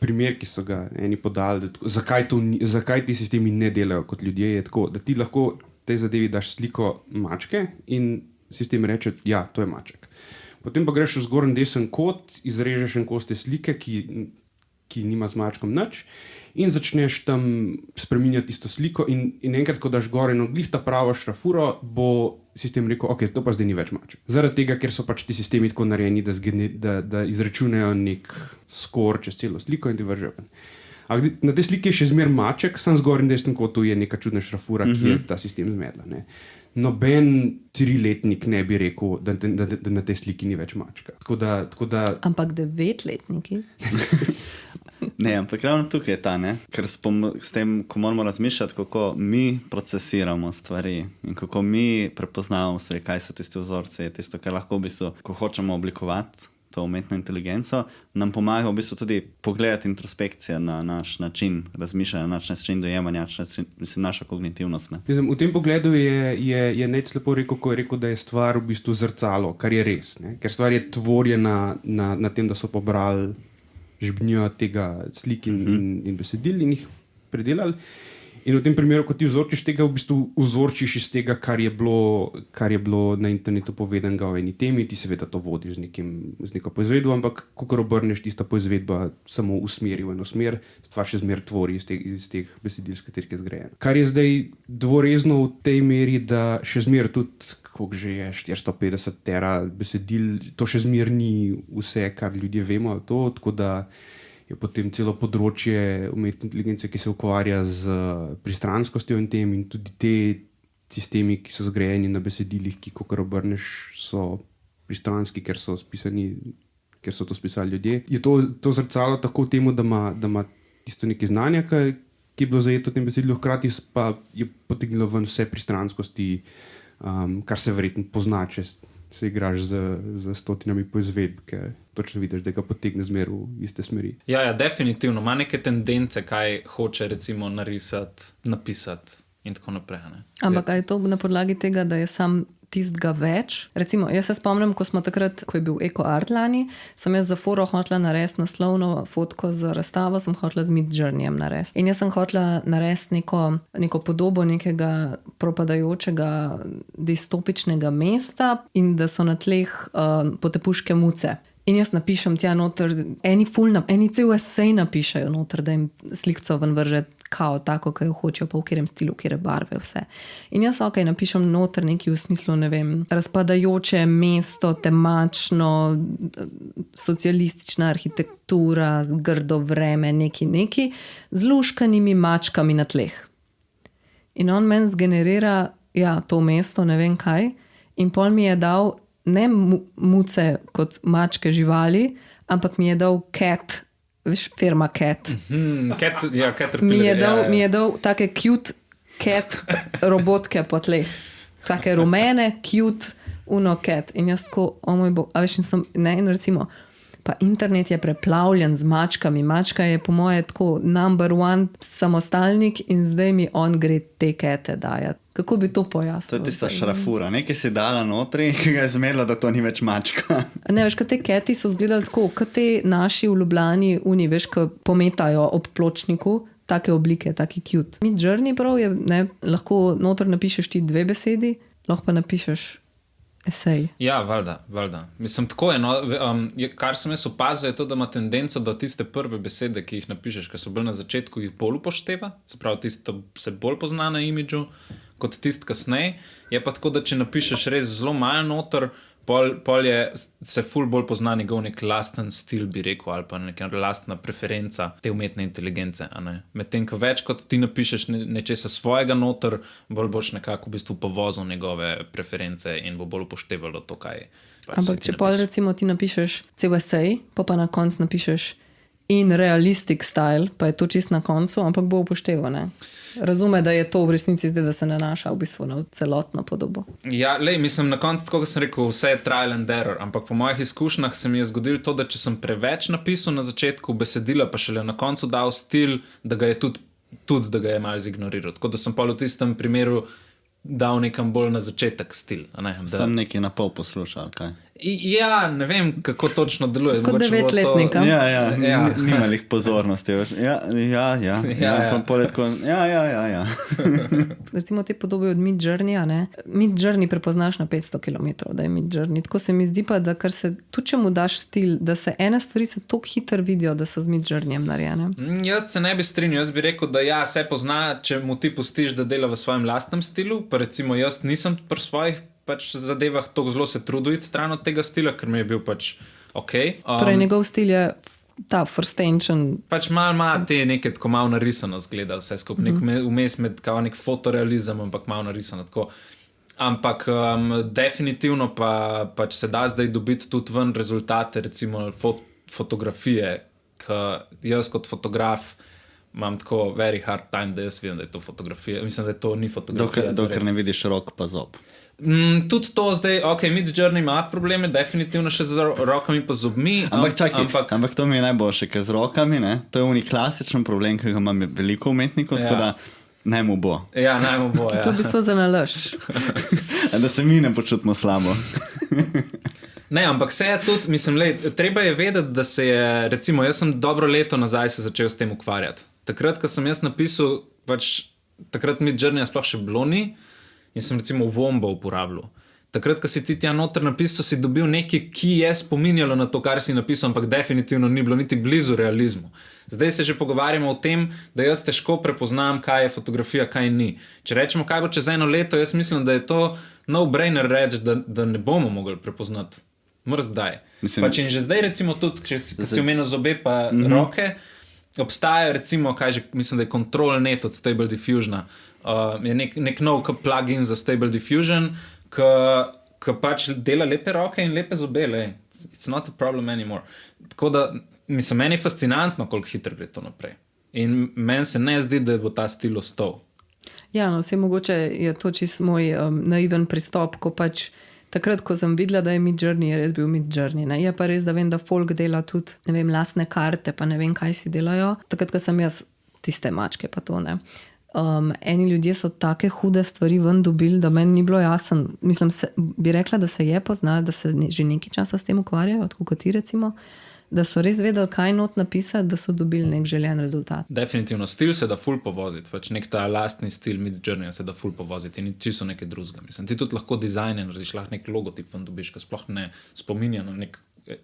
primer, ki so ga eni podali, zakaj ti sistemi ne delajo kot ljudje, je tako, da ti lahko tej zadevi daš sliko mačke in sistem reče, ja, to je maček. Potem pa greš v zgornji desen kot, izrežeš en kos te slike, ki nima z mačkom nič, in začneš tam spreminjati isto sliko in enkrat, ko daš gor in glih ta pravo šrafuro, bo sistem rekel, ok, to pa zdaj ni več maček. Zaradi tega, ker so pač ti sistemi tako narejeni, da izračunajo nek skor čez celo sliko in ti vržejo. Na tej sliki je še zmer maček, sam zgor in desnem kotu je neka čudna šrafura, ki je ta sistem zmedla. Noben 3-letnik ne bi rekel, da na tej sliki ni več mačka. Tako da... Ampak 9-letniki? Ne, ampak ravno tukaj je ta, ker s tem, ko moramo razmišljati, kako mi procesiramo stvari in kako mi prepoznavamo stvari, kaj so tisti vzorci, tisto, kar lahko v bistvu, ko hočemo oblikovati to umetno inteligenco, nam pomaga v bistvu tudi pogledati introspekcija na naš način razmišljanja, na naš način dojemanja, naša kognitivnost. V tem pogledu je Nec lepo rekel, ko je rekel, da je stvar v bistvu zrcalo, kar je res, ker stvar je tvorjena na tem, da so pobrali žbnjo tega slik in besedil in jih predelali. In v tem primeru, ko ti vzorčiš tega, v bistvu vzorčiš iz tega, kar je bilo na internetu povedanega o eni temi, ti seveda to vodiš z neko poizvedbo, ampak kakor obrneš tista poizvedba samo usmeri v eno smer, stvar še zmer tvori iz teh besedil, s katerih je zgrajena. Kar je zdaj dvorezno v tej meri, da še zmer tudi, koliko že je, 450 tera besedil, to še zmer ni vse, kar ljudje vemo, tako da je potem celo področje umetne inteligence, ki se ukvarja z pristranskostjo in tem, in tudi te sistemi, ki so zgrajeni na besedilih, ki kakor obrneš, so pristranski, ker so to spisali ljudje. Je to zrcalo tako v temu, da ima tisto nekaj znanja, ki je bilo zajeto v tem besedilu, hkrati pa je potegnilo ven vse pristranskosti, kar se verjetno pozna, če se igraš z stotinami poizvedb, ker točno vidiš, da ga potegne zmer v iste smeri. Ja, definitivno. Ima neke tendence, kaj hoče recimo narisati, napisati in tako naprej. Ne? Ampak je to na podlagi tega, da je sam tistega več? Recimo, jaz se spomnim, ko smo takrat, ko je bil Eko Art lani, sem jaz za foro hotela narediti naslovno fotko za razstavo, sem hotela z Midjourneyjem narediti. In jaz sem hotela narediti neko podobo nekega propadajočega distopičnega mesta in da so na tleh potepuške muce. In jaz napišem tja noter, eni cel esej napišejo noter, da jim slikco ven vrže kao tako, kaj jo hočejo, pa v katerem stilu, kjere barve, vse. In jaz napišem noter nekaj v smislu, ne vem, razpadajoče mesto, temačno, socialistična arhitektura, grdo vreme, neki, z luškanimi mačkami na tleh. In on meni zgenerira, to mesto, ne vem kaj, in pol mi je dal ne muce kot mačke živali, ampak mi je dal cat, veš, firma cat. Cat mi je dal take cute cat robotke po tleh. Take rumene, cute, cat. In jaz tako, moj bog, a veš, in recimo, pa internet je preplavljen z mačkami. Mačka je po moje tako number one samostalnik in zdaj mi on gre te kete dajati. Kako bi to pojasnil? To je tista šrafura. Nekaj si dala notri, ki ga je zmerila, da to ni več mačka. Ne, veš, kaj te keti so izgledali tako, kaj te naši v Ljubljani veš, ko pometajo ob pločniku, take oblike, taki cute. Midjourney prav je, ne, lahko noter napišeš ti 2 besedi, lahko pa napišeš esej. Ja, valjda. Mislim, tako je, no, kar sem jaz opazil, je to, da ima tendenco, da tiste prve besede, ki jih napišeš, ki so bile na začetku, jih bolj upošteva, se pravi, tisto se bolj pozna na imidžu, kot tist kasneje. Je pa tako, da če napišeš res zelo malo noter, pol se ful bolj pozna njegov nek lasten stil, bi rekel, ali pa neka lastna preferenca te umetne inteligence. Medtem, ko več kot ti napišeš nečesa svojega noter, bolj boš nekako v bistvu povozil njegove preference in bo bolj upoštevalo to, kaj ampak če pol recimo ti napišeš cel esej, pa na koncu napišeš in realistic style, pa je to čist na koncu, ampak bo upošteval, ne? Razume, da je to v resnici zdaj, da se nanaša v bistvu na celotno podobo. Ja, mislim, na koncu, tako kot sem rekel, vse je trial and error, ampak po mojih izkušnjah se mi je zgodilo to, da če sem preveč napisal na začetku besedila, pa šele na koncu dal stil, da ga je tudi da ga je malo zignoriral. Tako da sem pa v tistem primeru dal nekam bolj na začetek stil. Sem nekaj na pol poslušal, kaj? Ja, ne vem, kako točno deluje. Kot 9-letnika. Ja. Nima lih pozornosti. Ja. Recimo te podobe od Midjourneyja, ne? Midjourney prepoznaš na 500 km, da je Midjourney. Tako se mi zdi pa, da kar se, tudi če mu daš stil, da se ene stvari se toliko hitro vidijo, da so z Midjourneyjem narejene. Jaz se ne bi strinjal, jaz bi rekel, da ja, se pozna, če mu ti pustiš, da dela v svojem lastnem stilu, pa recimo jaz nisem pri svojih zadevah toliko zelo se trudil iti stran od tega stila, ker mi je bil pač ok. Torej njegov stil je ta frstenčen. Pač malo ima te neke tako malo narisano zgleda vse skupaj, vmes med kao nek fotorealizem, ampak malo narisano tako. Ampak definitivno pač se da zdaj dobiti tudi ven rezultate, recimo fotografije, ker jaz kot fotograf imam tako very hard time, da jaz vidim, da je to fotografija. Mislim, da to ni fotografija. Dokler ne vidiš rok pa zob. Tudi to zdaj, Midjourney ima probleme, definitivno še z rokami pa zobmi. Ampak to mi je najboljše, ker z rokami, ne, to je unik klasičen problem, ki ga imam veliko umetnikov, tako da naj mu bo. Ja, naj mu bo, ja. To v bistvu za nalašč. Da se mi ne počutimo slabo. Ne, ampak se je tudi, mislim, treba je vedeti, da se je, recimo, jaz sem dobro leto nazaj se začel s tem ukvarjati. Takrat, ko sem jaz napisal, takrat Midjourneyja sploh še bilo ni in sem recimo Wombo uporabljal. takrat, ko si ti tja noter napisal, si dobil nekaj, ki je spominjalo na to, kar si napisal, ampak definitivno ni bilo niti blizu realizmu. Zdaj se že pogovarjamo o tem, da jaz težko prepoznam, kaj je fotografija, kaj ni. Če rečemo, kaj bo čez 1 leto, jaz mislim, da je to no-brainer reči, da ne bomo mogli prepoznati. Mrzdaj. Pač in že zdaj, recimo, tudi, če si omenil zobe pa roke, obstaja, recimo, mislim, da je Control.net od Stable Diffusiona. Je nek nov plugin za Stable Diffusion, ki pač dela lepe roke in lepe zobe. It's not a problem anymore. Tako da, mislim, meni je fascinantno, koliko hitro gre to naprej. In meni se ne zdi, da bo ta stil ostal. Ja, no, vse mogoče je to čist moj naiven pristop, ko pač takrat, ko sem videla, da je Midjourney, je res bil Midjourney. Ne? Je pa res, da vem, da folk dela tudi, ne vem, lastne karte, pa ne vem, kaj si delajo. Takrat, ko sem jaz tiste mačke, pa to ne. Eni ljudje so take hude stvari ven dobili, da meni ni bilo jasen. Mislim, bi rekla, da se je poznalo, da se že nekaj časa s tem ukvarjajo, tako kot ti recimo, da so res vedeli, kaj not napisati, da so dobili nek željen rezultat. Definitivno, stil se da ful povoziti, pač nek ta lastni stil Midjourneya se da ful povoziti in čisto nekaj drugega. Mislim, ti tudi lahko dizajner, narediš lahko nek logotip ven dobiš, ki sploh ne spominja na nek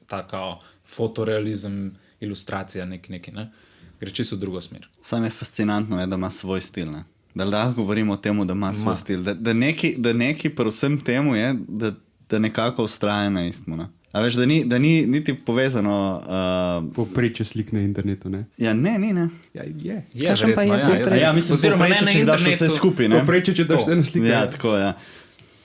taka fotorealizem, ilustracija, nekaj, ne? Gre čisto v drugo smer. Sam je fascinantno, da ima svoj stil, ne? Da lahko govorimo o tem, da ima svoj stil. Da neki pri vsem temu je, da nekako ustraja na istmu, ne? A veš, da ni niti povezano... Povprečje slik na internetu, ne? Ja, ne. Ja, je. Kakšen pa je povprečje? Ja, mislim, povprečje, če daš vse skupaj, ne? Povprečje, če daš vse na slike. Ja, tako, ja.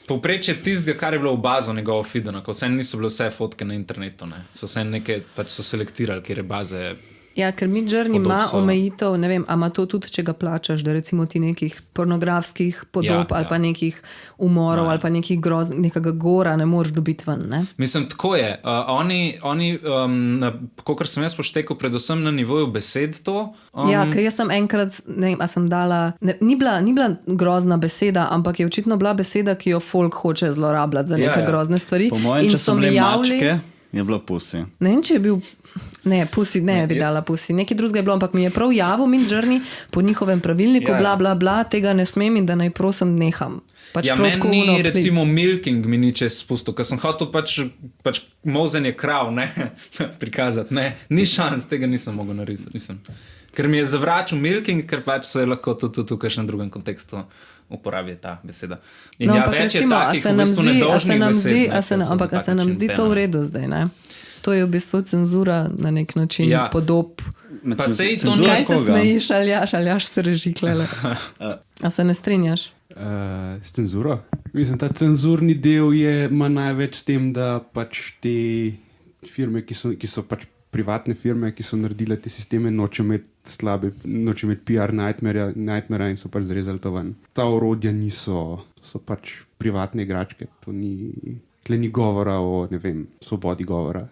Povprečje tistega, kar je bilo v bazo njegovo feeda, ko vse niso bile vse fotke na internetu, ne? So vse nekaj, pač so selektirali, kjer je baze... Ja, ker Midjourney ima omejitev, ne vem, a ima to tudi, če ga plačaš, da recimo ti nekih pornografskih podob ali pa nekih umorov ali pa nekega gora ne moreš dobiti ven, ne? Mislim, tako je. Oni kakor sem jaz poštekal, predvsem na nivoju besed to. Ja, ker jaz sem enkrat, ne vem, a sem dala, ni bila grozna beseda, ampak je očitno bila beseda, ki jo folk hoče zlorabljati za neke grozne stvari. Po mojem, če so bile mačke, je bilo pusi. Ne vem, če je bil... Ne, pusi, ne bi dala pusi. Nekaj drugega je bilo, ampak mi je prav javil Midjourney po njihovem pravilniku, bla, bla, bla, tega ne smem in da naj prosim neham. Pač ja, meni ni recimo milking mi ni čez spustil, ker sem hotel pač mozenje krav, ne, prikazati, ne. Ni šans, tega nisem mogel narisati, Ker mi je zavračal milking, ker pač se lahko tudi v kakšnem drugem kontekstu uporabi ta beseda. In no, ja, več je takih v bistvu nedožnih besed. Ampak se nam zdi to v redu zdaj, ne? To je v bistvu cenzura na nek način podob. Pa sej to ne... Kaj se smejiš, Aljaš se režiklele? A se ne strinjaš? S cenzuro? Mislim, ta cenzurni del ima največ s tem, da pač te firme, ki so pač privatne firme, ki so naredile te sisteme, noče imeti PR nightmare in so pač zrezali to ven. Ta orodja so pač privatne igračke. Tle ni govora o, ne vem, svobodi govora.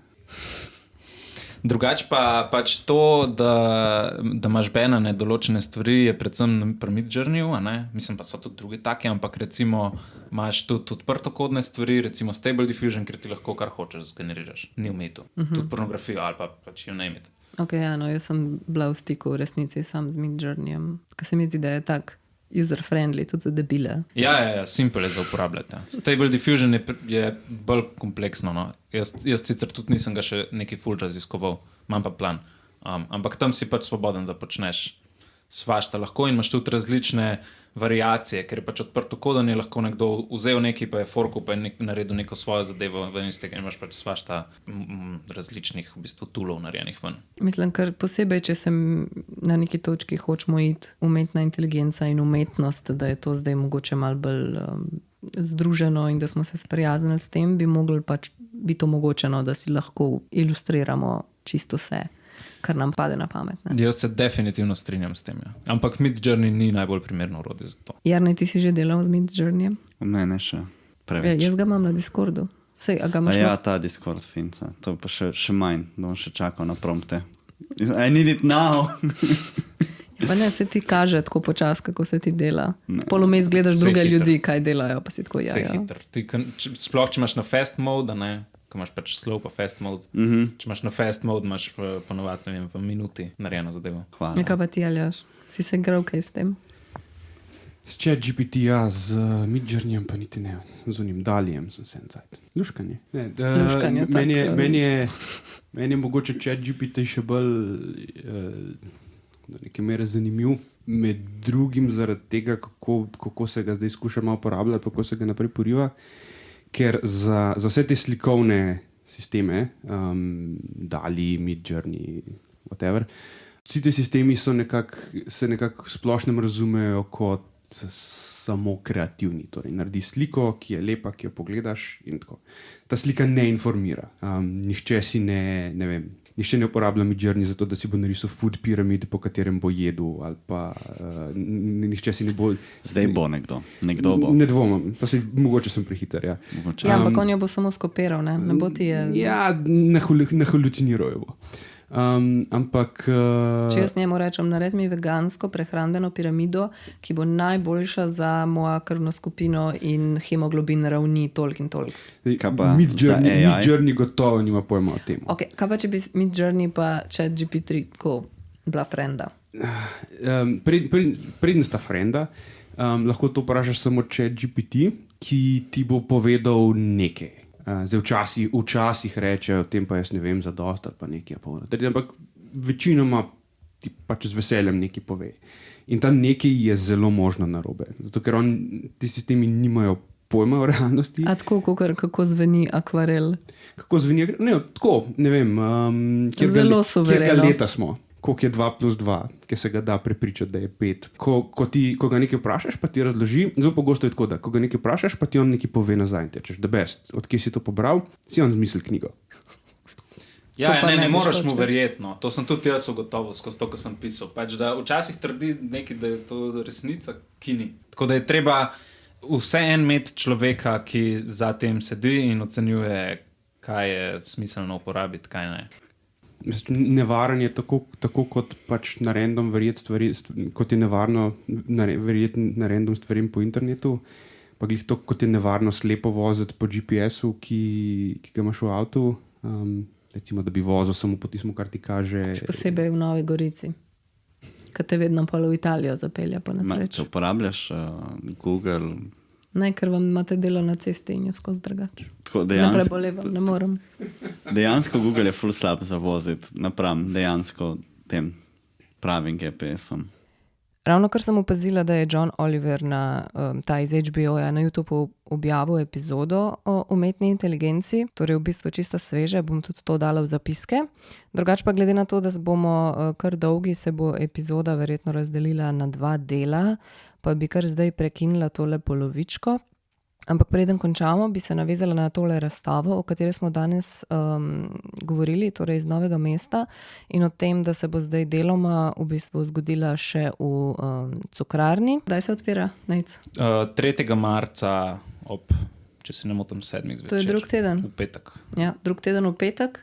Drugače pa pač to, da imaš banane določene stvari, je predvsem pri Midjourneyu, mislim pa so tudi drugi taki, ampak recimo imaš tudi odprtokodne stvari, recimo Stable Diffusion, ker ti lahko kar hočeš zgeneriraš, ni umetu. Tudi pornografijo ali pa pač jo ne imeti. Ok, ja, no, jaz sem bila v stiku v resnici sam z Midjourneyjem, ker se mi zdi, da je tak user-friendly, tudi za debile. Ja, simple je za uporabljati. Stable Diffusion je bolj kompleksno. No. Jaz sicer tudi nisem ga še nekaj ful raziskoval, imam pa plan. Ampak tam si pač svoboden, da počneš svašta lahko in imaš tudi različne variacije, ker je pač odprto kodanje, lahko nekdo vzel nekaj, pa je forkal, pa je naredil neko svojo zadevo ven iz tega in imaš pač svašta različnih v bistvu toolov narejenih ven. Mislim, ker posebej, če sem na neki točki hočemo iti umetna inteligenca in umetnost, da je to zdaj mogoče malo bolj združeno in da smo se sprijaznili s tem, bi mogli pač biti omogočeno, da si lahko ilustriramo čisto vse, kar nam pade na pamet. Ne? Jaz se definitivno strinjam s tem. Ja. Ampak Midjourney ni najbolj primerno orodje za to. Jarnej, ti si že delal z Midjourneyjem? Ne še preveč. Jaz ga imam na Discordu. Ja, ta Discord finca. To pa še manj, da bom še čakal na prompte. I need it now. Pa ne, se ti kaže tako počas, kako se ti dela. Polomej gledaš druge ljudi, kaj delajo, pa si tako jajo. Vse hitro. Sploh, če imaš na fast mode, ne, ko imaš pač slow pa fast mode. Če imaš na fast mode, imaš ponovati, ne vem, v minuti narejeno zadevo. Hvala. Nekaj pa ti, Aljaš, si se igral kaj s tem? S ChatGPT, ja, z Midjourneyjem pa niti ne, z unim Dalijem sem se en cajt. Luškanje. Luškanje, Meni je mogoče ChatGPT še bolj do neke mere zanimiv, med drugim zaradi tega, kako se ga zdaj skuša malo uporabljati, kako se ga naprej poriva, ker za vse te slikovne sisteme, Dali, Midjourney, whatever, vsi ti sistemi se nekako splošnem razumejo kot samo kreativni. Torej, naredi sliko, ki je lepa, ki jo pogledaš in tako. Ta slika ne informira. Nihče ne uporablja Midjourney za to, da si bo narisal food pyramid, po katerem bo jedel, ali pa nihče si ne bo... Zdaj bo nekdo bo. Ne dvomim, mogoče sem prehiter, ja. Ja, ampak on jo bo samo skopiral, ne bo ti je... Ja, nahaluciniral jo bo. Ampak... Če jaz njemu rečem, nared mi vegansko prehrambeno piramido, ki bo najboljša za mojo krvno skupino in hemoglobin ravni toliko in toliko. Midjourney gotovo nima pojma o tem. Okay, kaj pa če bi Midjourney pa ChatGPT tako bila frenda? Preden sta frenda, lahko to vprašaš samo ChatGPT, ki ti bo povedal nekaj. Zdaj včasih reče, o tem pa jaz ne vem za dost ali pa nekaj. Ampak večinoma ti pač z veseljem nekaj pove. In ta nekaj je zelo možno narobe. Zato, ker ti sistemi nimajo pojma o realnosti. A tako, kako zveni akvarel? Kako zveni? Ne vem. Zelo suvereno. Kjerga leta smo? Koliko je 2 plus 2, ki se ga da prepričati, da je 5. Ko ga nekaj vprašaš, pa ti razloži, zelo pogosto je tako, da ko ga nekaj vprašaš, pa ti on nekaj pove nazaj in tečeš, the best. Odkje si to pobral, si on zmislil knjigo. Ja, ne moraš mu verjeti. To sem tudi jaz ugotovil skozi to, ko sem pisal. Pač, da včasih trdi nekaj, da je to resnica, ki ni. Tako da je treba vseeno imeti človeka, ki za tem sedi in ocenjuje, kaj je smiselno uporabiti, kaj ne. Nevaren je tako kot pač na random verjeti stvari, kot je nevarno verjeti na random stvarim po internetu, pa glih to, kot je nevarno slepo voziti po GPS-u, ki ga imaš v avtu, recimo, da bi vozil samo po tismu, kar ti kaže. Še posebej v Novi Gorici, kad te vedno polo v Italijo zapelja po nesreči. Če uporabljaš Google... Ne, ker vam imate delo na cesti in jo skozi drugače. Ne prebolevam, ne morem. Dejansko Google je ful slab za voziti napram dejansko tem pravim GPS-om. Ravno kar sem opazila, da je John Oliver ta iz HBO-ja na YouTube objavil epizodo o umetni inteligenci, torej v bistvu čisto sveže, bom tudi to dala v zapiske. Drugače pa glede na to, da bomo kar dolgi, se bo epizoda verjetno razdelila na 2 dela, pa bi kar zdaj prekinila tole polovičko. Ampak preden končamo, bi se navezala na tole razstavo, o kateri smo danes govorili, torej iz Novega mesta, in o tem, da se bo zdaj deloma v bistvu zgodila še v Cukrarni. Kdaj se odpira, Nejc? 3. marca če se ne motim, 7. zvečer. To je drug teden? V petek. Ja, drug teden v petek.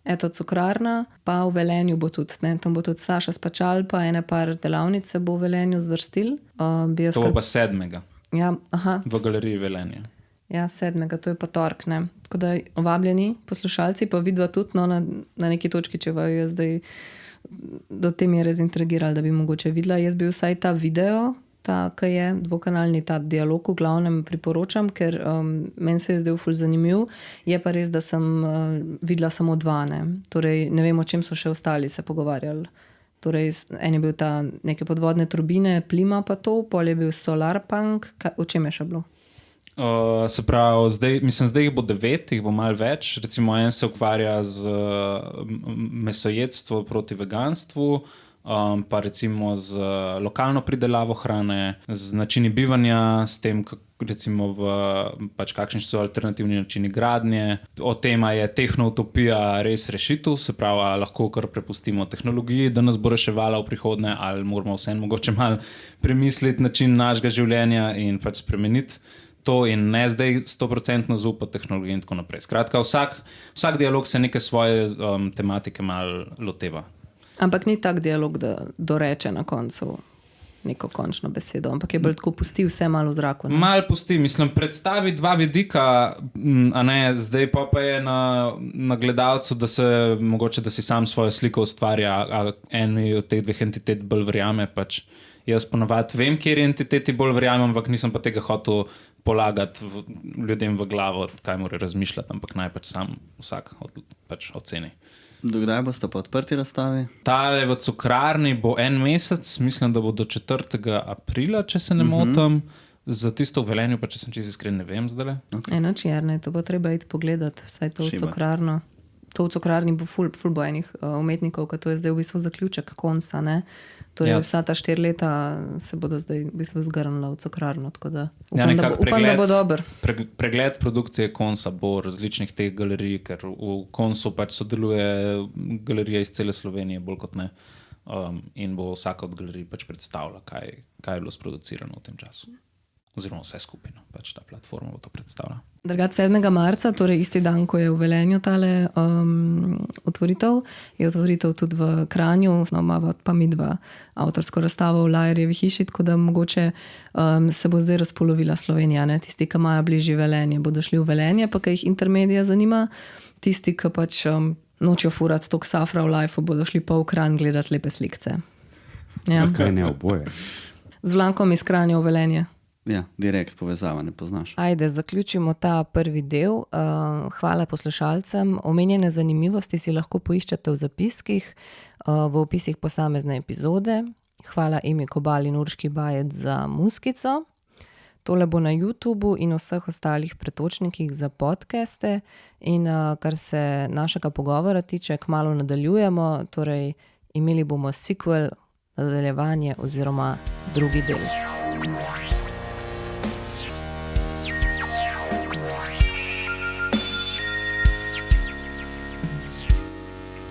Eto, Cukrarna, pa v Velenju bo tudi, ne? Tam bo tudi Saša Spačal, pa ene par delavnice bo v Velenju zvrstil. To bo pa 7. Ja, aha. V galeriji Velenje. Ja, 7. To je pa tork, ne. Tako da ovabljeni poslušalci, pa vidva tudi na neki točki, če vaju je zdaj do te mere zintrigirali, da bi mogoče videla. Jaz bi vsaj ta video, ki je dvokanalni, ta dialog v glavnem priporočam, ker meni se je zdaj ful zanimiv. Je pa res, da sem videla samo 2, ne. Torej, ne vem, o čem so še ostali se pogovarjali. Torej, en je bil ta neke podvodne turbine, plima pa to, pol je bil Solarpunk, o čem je še bilo? Se pravi, zdaj jih bo 9, jih bo malo več. Recimo, en se ukvarja z mesojedstvom proti veganstvu, pa recimo z lokalno pridelavo hrane, z načini bivanja, s tem, recimo kakšni so alternativni načini gradnje. O tem, je tehnoutopija res rešitev, se pravi, lahko kar prepustimo tehnologiji, da nas bo reševala v prihodnje, ali moramo vseeno mogoče malo premisliti način našega življenja in pač spremeniti to in ne zdaj 100% zaupati tehnologiji in tako naprej. Skratka, vsak dialog se neke svoje tematike malo loteva. Ampak ni tak dialog, da doreče na koncu neko končno besedo, ampak je bolj tako pusti vse malo v zraku. Ne? Malo pusti, mislim, predstavi 2 vidika, a ne, zdaj pa je na gledalcu, da se mogoče, da si sam svojo sliko ustvarja, a eni od teh 2 entitet bolj verjame pač Jaz ponavadi vem, kjer entiteti bolj verjamem, ampak nisem pa tega hotel polagati ljudem v glavo, kaj mora razmišljati, ampak naj pač sam vsak pač oceni. Dokdaj boste pa odprti razstavi? Tale v Cukrarni bo en mesec, mislim, da bo do 4. aprila, če se ne motim. Za tisto v Velenju, pa če sem čisto iskren, ne vem zdaj. Enoč Jerne, to bo treba iti pogledati, vsaj to v Cukrarno. To v Cukrarni bo ful bo enih umetnikov, ker to je zdaj v bistvu zaključek konca, ne? Torej vsa ta 4 leta se bodo zdaj v bistvu zgrnila v Cukrarno, tako da upam, da bo dober. Pregled produkcije konca bo različnih teh galerij, ker v koncu pač sodeluje galerija iz cele Slovenije, bolj kot ne. In bo vsaka od galerij pač predstavila, kaj je bilo sproducirano v tem času. Oziroma vse skupino, pač ta platforma bo to predstavila. Drugače 7. marca, torej isti dan, ko je v Velenju tale otvoritev, je otvoritev tudi v Kranju, imava pa mi dva avtorsko razstavo v Lajerjevi hiši, tako da mogoče se bo zdaj razpolovila Slovenija, ne? Tisti, ki imajo bližje Velenje, bodo šli v Velenje, pa ki jih Intermedia zanima, tisti, ki pač nočijo furati tok safra v lifeu, bodo šli pa v Kranj gledati lepe slikce. Ja. Zakaj ne oboje? Z vlakom iz Kranja v Velenje. Ja, direkt povezava, ne poznaš. Ajde, zaključimo ta prvi del. Hvala poslušalcem. Omenjene zanimivosti si lahko poiščete v zapiskih, v opisih posamezne epizode. Hvala Emi Kobal in Urški Bajec za muskico. Tole bo na YouTubu in vseh ostalih pretočnikih za podcaste. In kar se našega pogovora tiče, kmalu nadaljujemo, torej imeli bomo sequel, nadaljevanje oziroma drugi del.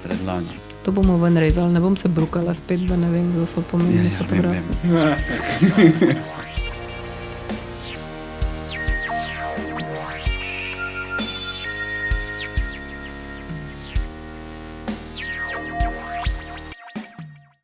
Predlagam. To bomo ven rezali, ne bom se brukala spet, da ne vem, kdo so pomembni fotografi. Vem.